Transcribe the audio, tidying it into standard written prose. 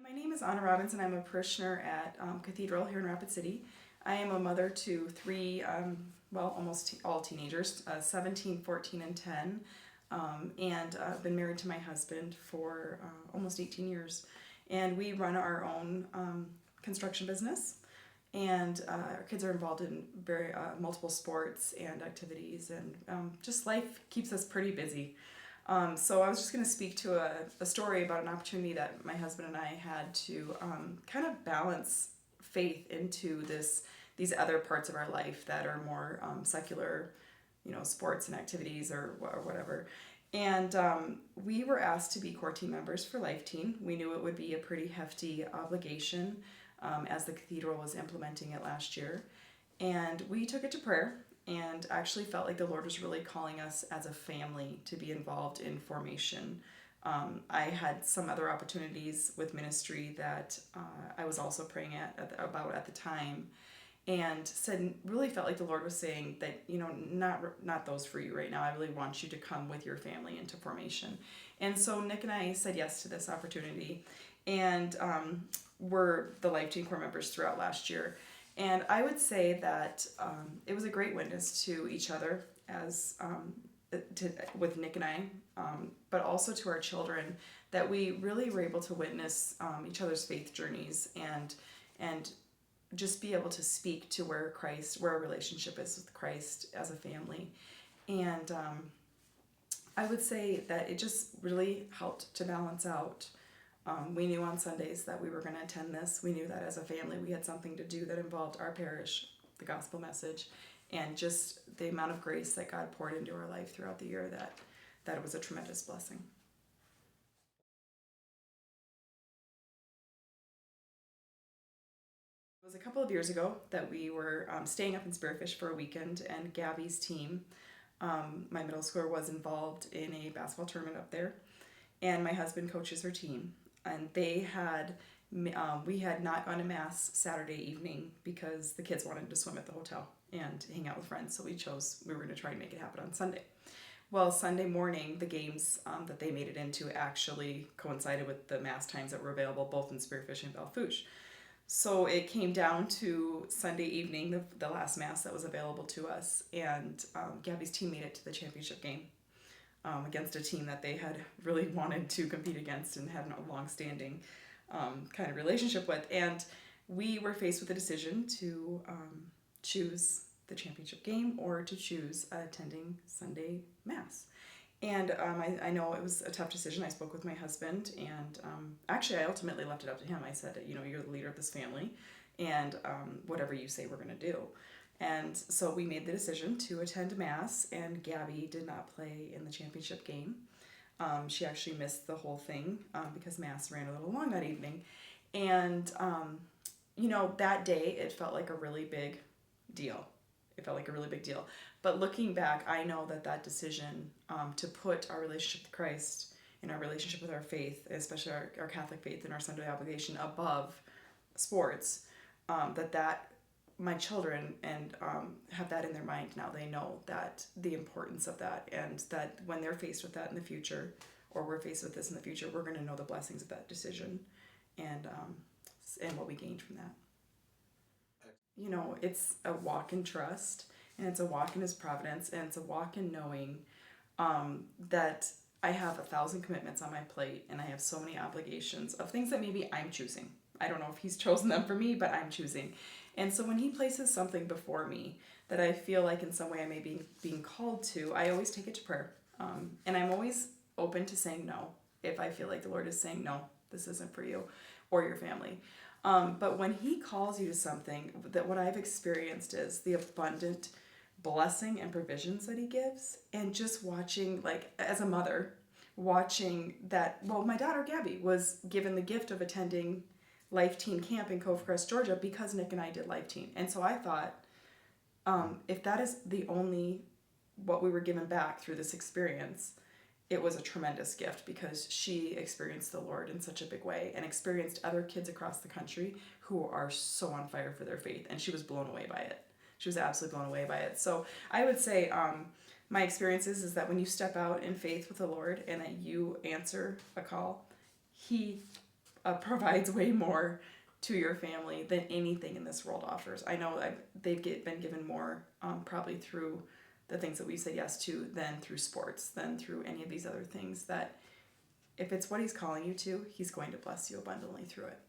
My name is Robbins, and I'm a parishioner at Cathedral here in Rapid City. I am a mother to three, almost all teenagers, 17, 14, and 10. And I've been married to my husband for almost 18 years. And we run our own construction business. And our kids are involved in very multiple sports and activities, and just life keeps us pretty busy. So I was just going to speak to a story about an opportunity that my husband and I had to kind of balance faith into these other parts of our life that are more secular, sports and activities or whatever. And we were asked to be core team members for Life Teen. We knew it would be a pretty hefty obligation as the Cathedral was implementing it last year. And we took it to prayer and actually felt like the Lord was really calling us as a family to be involved in formation. I had some other opportunities with ministry that I was also praying about at the time, and really felt like the Lord was saying that, not those for you right now. I really want you to come with your family into formation. And so Nick and I said yes to this opportunity, and were the Life Team core members throughout last year. And I would say that it was a great witness to each other with Nick and I, but also to our children, that we really were able to witness each other's faith journeys and just be able to speak to where our relationship is with Christ as a family. And I would say that it just really helped to balance out. We knew on Sundays that we were going to attend this. We knew that as a family we had something to do that involved our parish, the gospel message, and just the amount of grace that God poured into our life throughout the year, that it was a tremendous blessing. It was a couple of years ago that we were staying up in Spearfish for a weekend, and Gabby's team, my middle schooler, was involved in a basketball tournament up there, and my husband coaches her team. And we had not gone to Mass Saturday evening because the kids wanted to swim at the hotel and hang out with friends, so we were going to try and make it happen on Sunday. Well, Sunday morning, the games that they made it into actually coincided with the Mass times that were available both in Spearfish and Bellefouche. So it came down to Sunday evening, the last Mass that was available to us, and Gabby's team made it to the championship game against a team that they had really wanted to compete against and had a long-standing kind of relationship with. And we were faced with a decision to choose the championship game or to choose attending Sunday Mass. And I know it was a tough decision. I spoke with my husband, and actually I ultimately left it up to him. I said, you're the leader of this family, and whatever you say we're going to do. And so we made the decision to attend Mass, and Gabby did not play in the championship game. She actually missed the whole thing because Mass ran a little long that evening. And, that day it felt like a really big deal. But looking back, I know that decision to put our relationship with Christ and our relationship with our faith, especially our Catholic faith and our Sunday obligation, above sports, that my children have that in their mind now. They know that the importance of that, and that when they're faced with that in the future, or we're faced with this in the future, we're going to know the blessings of that decision and what we gained from that. It's a walk in trust, and it's a walk in His providence, and it's a walk in knowing that I have 1,000 commitments on my plate, and I have so many obligations of things that maybe I'm choosing. I don't know if He's chosen them for me, but I'm choosing. And so when He places something before me that I feel like in some way I may be being called to, I always take it to prayer. And I'm always open to saying no if I feel like the Lord is saying, no, this isn't for you or your family. But when He calls you to something, that what I've experienced is the abundant blessing and provisions that He gives. And just watching, like as a mother, watching that, my daughter Gabby was given the gift of attending Life Teen Camp in Cove Crest, Georgia, because Nick and I did Life Teen. And so I thought, if that is the only what we were given back through this experience, it was a tremendous gift, because she experienced the Lord in such a big way and experienced other kids across the country who are so on fire for their faith, and she was blown away by it. She was absolutely blown away by it. So I would say my experience is that when you step out in faith with the Lord and that you answer a call, He provides way more to your family than anything in this world offers. I know they've been given more probably through the things that we said yes to than through sports, than through any of these other things, that if it's what he's calling you to, he's going to bless you abundantly through it.